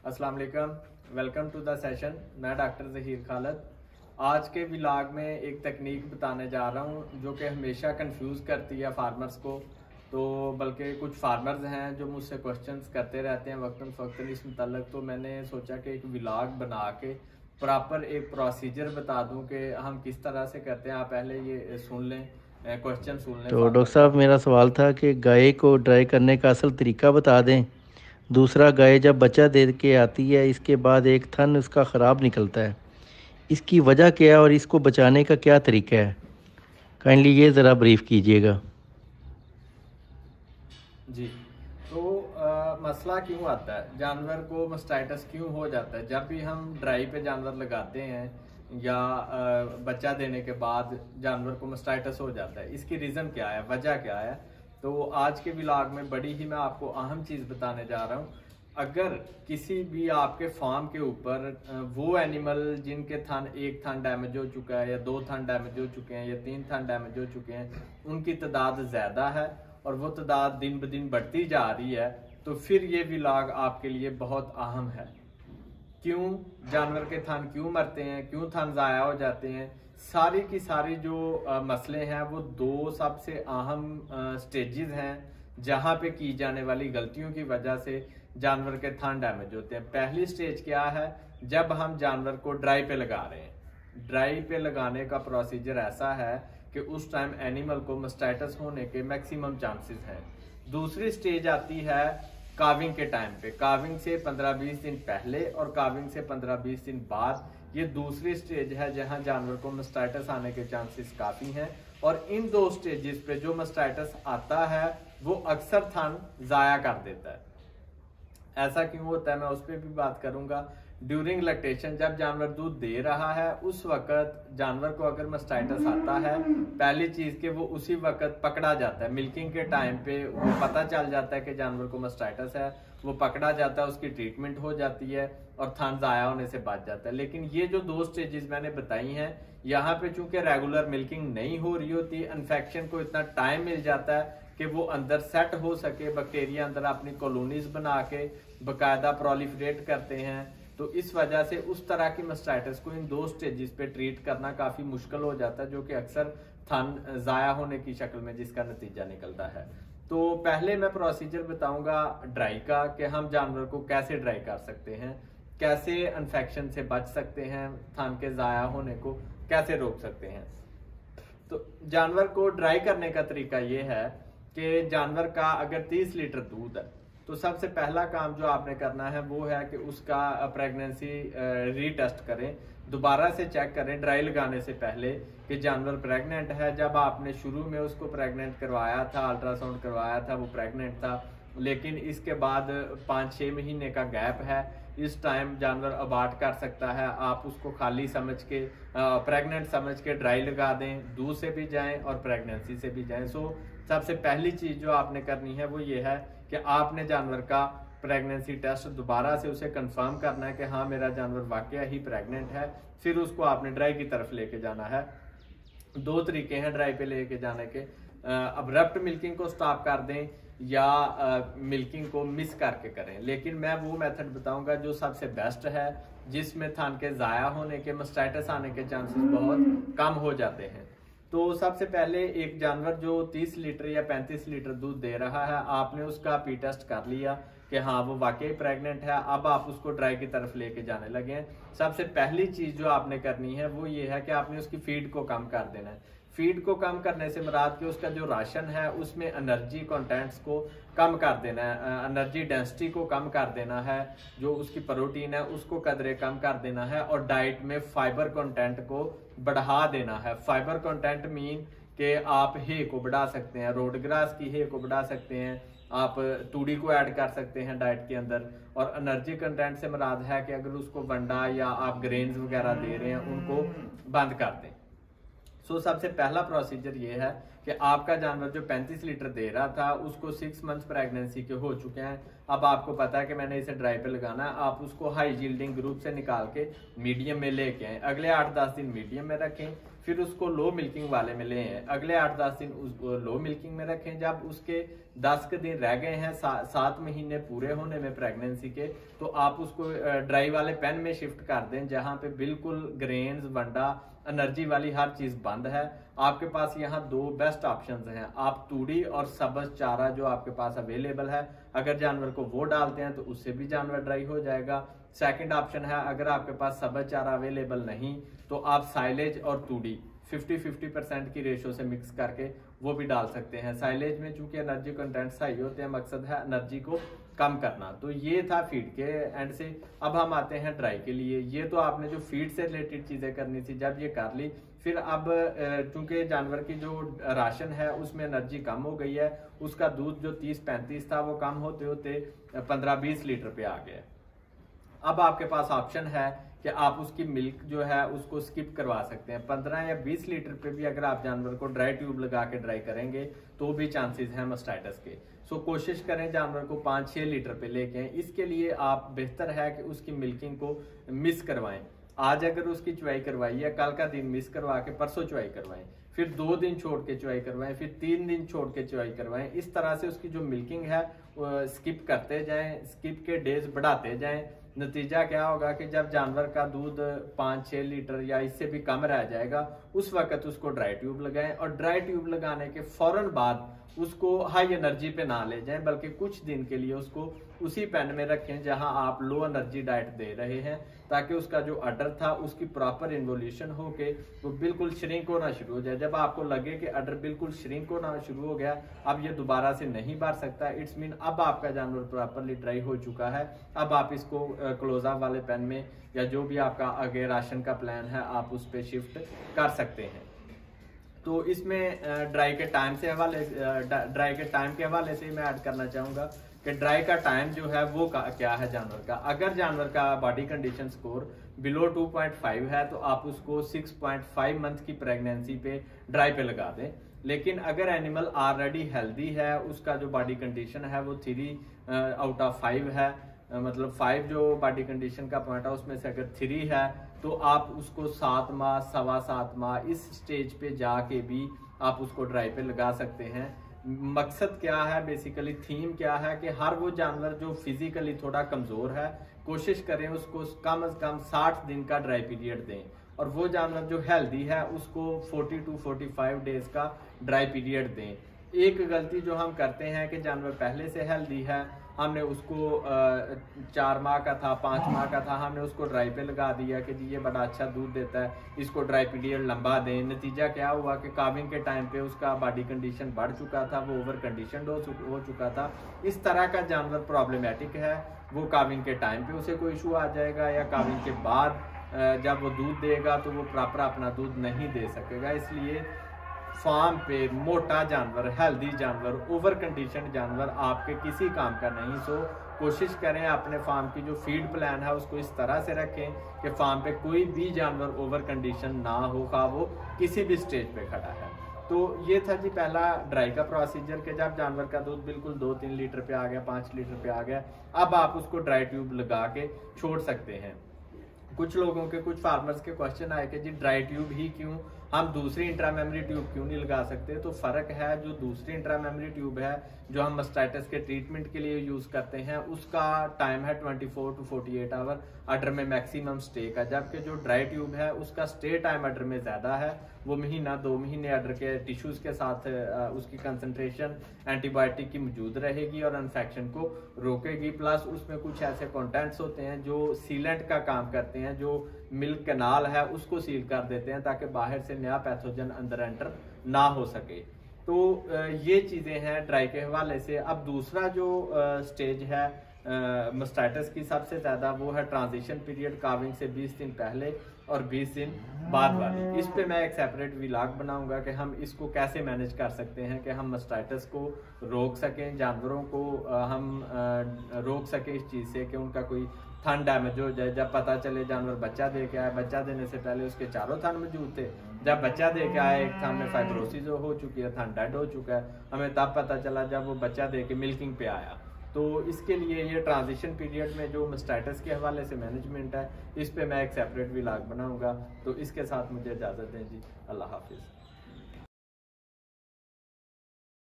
अस्सलाम वालेकुम, welcome to the session. मैं डॉक्टर ज़हीर खालिद। आज के व्लॉग में एक तकनीक बताने जा रहा हूँ जो कि हमेशा कंफ्यूज करती है फार्मर्स को। तो बल्कि कुछ फार्मर्स हैं जो मुझसे क्वेश्चंस करते रहते हैं वक्तन फ़वक्तन इस मुतल्लक, तो मैंने सोचा कि एक व्लॉग बना के प्रॉपर एक प्रोसीजर बता दूं कि हम किस तरह से करते हैं। आप पहले ये सुन लें, क्वेश्चन सुन लें तो फार्मर डॉक्टर का। साहब, मेरा सवाल था कि गाय को ड्राई करने का असल तरीका बता दें। दूसरा, गाय जब बच्चा दे के आती है, इसके बाद एक थन उसका ख़राब निकलता है, इसकी वजह क्या है और इसको बचाने का क्या तरीका है? काइंडली ये ज़रा ब्रीफ कीजिएगा। जी, तो मसला क्यों आता है, जानवर को मस्टाइटस क्यों हो जाता है जब भी हम ड्राई पे जानवर लगाते हैं या बच्चा देने के बाद जानवर को मस्टाइटस हो जाता है? इसकी रीज़न क्या है, वजह क्या है? तो आज के व्लॉग में बड़ी ही मैं आपको अहम चीज़ बताने जा रहा हूँ। अगर किसी भी आपके फार्म के ऊपर वो एनिमल जिनके थन, एक थन डैमेज हो चुका है या दो थन डैमेज हो चुके हैं या तीन थन डैमेज हो चुके हैं, उनकी तादाद ज़्यादा है और वो तादाद दिन ब दिन बढ़ती जा रही है, तो फिर ये व्लॉग आपके लिए बहुत अहम है। क्यों जानवर के थन क्यों मरते हैं, क्यों थन ज़ाया हो जाते हैं, सारी की सारी जो मसले हैं वो दो सबसे अहम स्टेजेस हैं जहाँ पे की जाने वाली गलतियों की वजह से जानवर के थन डैमेज होते हैं। पहली स्टेज क्या है? जब हम जानवर को ड्राई पे लगा रहे हैं। ड्राई पे लगाने का प्रोसीजर ऐसा है कि उस टाइम एनिमल को मस्टाइटस होने के मैक्सिमम चांसेस हैं। दूसरी स्टेज आती है काविंग के टाइम पे। काविंग से 15-20 दिन पहले और काविंग से 15-20 दिन बाद, ये दूसरी स्टेज है जहां जानवर को मस्टाइटस आने के चांसेस काफी हैं। और इन दो स्टेजेस पे जो मस्टाइटस आता है वो अक्सर थन जाया कर देता है। ऐसा क्यों होता है मैं उस पर भी बात करूंगा। ड्यूरिंग लैक्टेशन, जब जानवर दूध दे रहा है उस वक्त जानवर को अगर मस्टाइटस आता है, पहली चीज के वो उसी वक्त पकड़ा जाता है। मिल्किंग के टाइम पे वो पता चल जाता है कि जानवर को मस्टाइटस है, वो पकड़ा जाता है, उसकी ट्रीटमेंट हो जाती है और थन जाया होने से बच जाता है। लेकिन ये जो दो स्टेजेस मैंने बताई हैं, यहाँ पे चूंकि रेगुलर मिल्किंग नहीं हो रही होती, इन्फेक्शन को इतना टाइम मिल जाता है कि वो अंदर सेट हो सके, बैक्टीरिया अंदर अपनी कॉलोनीज बना के बकायदा प्रोलिफरेट करते हैं, तो इस वजह से उस तरह की मस्टाइटिस को इन दो स्टेजेस पे ट्रीट करना काफी मुश्किल हो जाता है, जो कि अक्सर थन जाया होने की शक्ल में जिसका नतीजा निकलता है। तो पहले मैं प्रोसीजर बताऊंगा ड्राई का कि हम जानवर को कैसे ड्राई कर सकते हैं, कैसे इन्फेक्शन से बच सकते हैं, थन के जाया होने को कैसे रोक सकते हैं। तो जानवर को ड्राई करने का तरीका ये है कि जानवर का अगर 30 लीटर दूध है तो सबसे पहला काम जो आपने करना है वो है कि उसका प्रेगनेंसी रीटेस्ट करें, दोबारा से चेक करें ड्राई लगाने से पहले कि जानवर प्रेग्नेंट है। जब आपने शुरू में उसको प्रेग्नेंट करवाया था, अल्ट्रासाउंड करवाया था, वो प्रेग्नेंट था, लेकिन इसके बाद 5-6 महीने का गैप है, इस टाइम जानवर अबार्ट कर सकता है। आप उसको खाली समझ के, प्रेग्नेंट समझ के ड्राई लगा दें, दूध से भी जाएं और प्रेगनेंसी से भी जाएं। सो सबसे पहली चीज जो आपने करनी है वो ये है कि आपने जानवर का प्रेगनेंसी टेस्ट दोबारा से उसे कंफर्म करना है कि हाँ मेरा जानवर वाकया ही प्रेग्नेंट है। फिर उसको आपने ड्राई की तरफ लेके जाना है। दो तरीके हैं ड्राई पे लेके जाने के, अब्रप्ट मिल्किंग को स्टॉप कर दें या मिल्किंग को मिस करके करें। लेकिन मैं वो मेथड बताऊंगा जो सबसे बेस्ट है, जिसमें थन के जाया होने के, मस्टाइटिस आने के चांसेस बहुत कम हो जाते हैं। तो सबसे पहले एक जानवर जो 30 लीटर या 35 लीटर दूध दे रहा है, आपने उसका पी टेस्ट कर लिया कि हाँ वो वाकई प्रेग्नेंट है। अब आप उसको ड्राई की तरफ लेके जाने लगे हैं। सबसे पहली चीज जो आपने करनी है वो ये है कि आपने उसकी फीड को कम कर देना है। फीड को कम करने से मुराद कि उसका जो राशन है उसमें एनर्जी कंटेंट्स को कम कर देना है, एनर्जी डेंसिटी को कम कर देना है, जो उसकी प्रोटीन है उसको कदरे कम कर देना है, और डाइट में फाइबर कंटेंट को बढ़ा देना है। फाइबर कंटेंट मीन कि आप हे को बढ़ा सकते हैं, रोड ग्रास की हे को बढ़ा सकते हैं, आप तूड़ी को ऐड कर सकते हैं डाइट के अंदर। और एनर्जी कंटेंट से मुराद है कि अगर उसको वंडा या आप ग्रेन्स वगैरह दे रहे हैं उनको बंद कर दें। सो सबसे पहला प्रोसीजर ये है कि आपका जानवर जो 35 लीटर दे रहा था उसको 6 मंथ प्रेगनेंसी के हो चुके हैं। अब आपको पता है कि मैंने इसे ड्राई पे लगाना है। आप उसको हाई यील्डिंग ग्रुप से निकाल के मीडियम में लेके आए, अगले 8-10 दिन मीडियम में रखें, फिर उसको लो मिल्किंग वाले में ले आए, अगले 8-10 दिन लो मिल्किंग में रखें। जब उसके 10 के दिन रह गए हैं 7 महीने पूरे होने में प्रेगनेंसी के, तो आप उसको ड्राई वाले पेन में शिफ्ट कर दें जहां पे बिल्कुल ग्रेन्स, वंडा, एनर्जी वाली हर चीज बंद है। आपके पास यहाँ 2 बेस्ट ऑप्शंस हैं, आप तूड़ी और सब्ज चारा जो आपके पास अवेलेबल है, अगर जानवर को वो डालते हैं तो उससे भी जानवर ड्राई हो जाएगा। सेकंड ऑप्शन है, अगर आपके पास सब्ज चारा अवेलेबल नहीं तो आप साइलेज और तूड़ी 50-50% की रेशो से मिक्स करके वो भी डाल सकते हैं। साइलेज में चूंकि एनर्जी कंटेंट सही होते हैं, मकसद है एनर्जी को कम करना। तो ये था फीड के एंड से। अब हम आते हैं ड्राई के लिए। ये तो आपने जो फीड से रिलेटेड चीजें करनी थी, जब ये कर ली, फिर अब चूंकि जानवर की जो राशन है उसमें एनर्जी कम हो गई है, उसका दूध जो 30-35 था वो कम होते होते 15-20 लीटर पे आ गया। अब आपके पास ऑप्शन है कि आप उसकी मिल्क जो है उसको स्किप करवा सकते हैं। 15 या 20 लीटर पे भी अगर आप जानवर को ड्राई ट्यूब लगा के ड्राई करेंगे तो भी चांसेस हैं मास्टाइटिस के। सो कोशिश करें जानवर को 5-6 लीटर पे लेके आएं। इसके लिए आप बेहतर है कि उसकी मिल्किंग को मिस करवाएं। आज अगर उसकी चुवाई करवाई है, कल का दिन मिस करवा के परसों चुवाई करवाएं, फिर 2 दिन छोड़ के चुवाई करवाएं, फिर 3 दिन छोड़ के चुवाई करवाएं। इस तरह से उसकी जो मिल्किंग है स्किप करते जाएं, स्किप के डेज बढ़ाते जाएं। नतीजा क्या होगा कि जब जानवर का दूध 5-6 लीटर या इससे भी कम रह जाएगा, उस वक्त उसको ड्राई ट्यूब लगाएं, और ड्राई ट्यूब लगाने के फौरन बाद उसको हाई एनर्जी पे ना ले जाएं, बल्कि कुछ दिन के लिए उसको उसी पेन में रखें जहां आप लो एनर्जी डाइट दे रहे हैं, ताकि उसका जो अडर था उसकी प्रॉपर इन्वोल्यूशन हो के वो बिल्कुल श्रिंक होना शुरू हो जाए। जब आपको लगे कि अडर बिल्कुल श्रिंक होना शुरू हो गया, अब ये दोबारा से नहीं बढ़ सकता, इट्स मीन अब आपका जानवर प्रॉपरली ड्राई हो चुका है। अब आप इसको क्लोज अप वाले पेन में या जो भी आपका आगे राशन का प्लान है आप उस पर शिफ्ट कर सकते हैं। तो इसमें ड्राई के टाइम के हवाले से मैं ऐड करना चाहूंगा कि ड्राई का टाइम जो है वो क्या है जानवर का। अगर जानवर का बॉडी कंडीशन स्कोर बिलो 2.5 है तो आप उसको 6.5 मंथ की प्रेगनेंसी पे ड्राई पे लगा दें। लेकिन अगर एनिमल ऑलरेडी हेल्दी है, उसका जो बॉडी कंडीशन है वो 3 आउट ऑफ 5 है, मतलब 5 जो बॉडी कंडीशन का पॉइंट है उसमें से अगर 3 है तो आप उसको 7 माह, 7.25 माह इस स्टेज पे जाके भी आप उसको ड्राई पे लगा सकते हैं। मकसद क्या है, बेसिकली थीम क्या है कि हर वो जानवर जो फिजिकली थोड़ा कमजोर है, कोशिश करें उसको कम से कम 60 दिन का ड्राई पीरियड दें, और वो जानवर जो हेल्दी है उसको 40 to 45 डेज का ड्राई पीरियड दें। एक गलती जो हम करते हैं कि जानवर पहले से हेल्दी है, हमने उसको 4 माह का था, 5 माह का था, हमने उसको ड्राई पे लगा दिया कि जी ये बड़ा अच्छा दूध देता है, इसको ड्राई पीरियड लंबा दें। नतीजा क्या हुआ कि काविंग के टाइम पे उसका बॉडी कंडीशन बढ़ चुका था, वो ओवर कंडीशन हो चुका था। इस तरह का जानवर प्रॉब्लमेटिक है, वो काविंग के टाइम पे उसे कोई इशू आ जाएगा, या काविंग के बाद जब वो दूध देगा तो वो प्रॉपर अपना दूध नहीं दे सकेगा। इसलिए फार्म पे मोटा जानवर, हेल्दी जानवर, ओवर कंडीशन जानवर आपके किसी काम का नहीं। सो कोशिश करें अपने फार्म की जो फीड प्लान है उसको इस तरह से रखें कि फार्म पे कोई भी जानवर ओवर कंडीशन ना हो, खा वो किसी भी स्टेज पे खड़ा है। तो ये था जी पहला ड्राई का प्रोसीजर कि जब जानवर का दूध बिल्कुल 2-3 लीटर पे आ गया, 5 लीटर पे आ गया, अब आप उसको ड्राई ट्यूब लगा के छोड़ सकते हैं। कुछ लोगों के, कुछ फार्मर्स के क्वेश्चन आए कि जी ड्राई ट्यूब ही क्यों, हम दूसरी इंट्रामेमरी ट्यूब क्यों नहीं लगा सकते। तो फर्क है, जो दूसरी इंट्रामेमरी ट्यूब है जो हम मास्टाइटिस के ट्रीटमेंट के लिए यूज करते हैं, उसका टाइम है 24 to 48 आवर अडर में मैक्सिमम स्टे का, जबकि जो ड्राई ट्यूब है उसका स्टे टाइम अडर में ज्यादा है। वो महीना 2 महीने अडर के टिश्यूज के साथ उसकी कंसंट्रेशन एंटीबायोटिक की मौजूद रहेगी और इन्फेक्शन को रोकेगी। प्लस उसमें कुछ ऐसे कंटेंट्स होते हैं जो सीलेंट का काम करते हैं, जो मिल्क कैनाल है उसको सील कर देते हैं ताकि बाहर से नया पैथोजन अंदर एंटर ना हो सके। तो ये चीजें हैं ड्राई के हवाले से। अब दूसरा जो स्टेज है मास्टाइटिस की सबसे ज्यादा, वो है ट्रांजिशन पीरियड, काविंग से 20 दिन पहले और 20 दिन बाद वाली। इस पे मैं एक सेपरेट व्लॉग बनाऊंगा कि हम इसको कैसे मैनेज कर सकते हैं कि हम मास्टाइटिस को रोक सकें, जानवरों को हम रोक सकें इस चीज से कि उनका कोई थन डैमेज हो जाए। जब पता चले जानवर बच्चा दे के आया, बच्चा देने से पहले उसके चारों थन मौजूद थे, जब बच्चा दे के आया एक थन में फाइब्रोसिस हो चुकी है, थन डेड हो चुका है, हमें तब पता चला जब वो बच्चा दे के मिल्किंग पे आया। तो इसके लिए ये ट्रांजिशन पीरियड में जो मास्टाइटिस के हवाले से मैनेजमेंट है, इस पे मैं एक सेपरेट व्लॉग बनाऊंगा। तो इसके साथ मुझे इजाज़त दें जी, अल्लाह हाफिज़।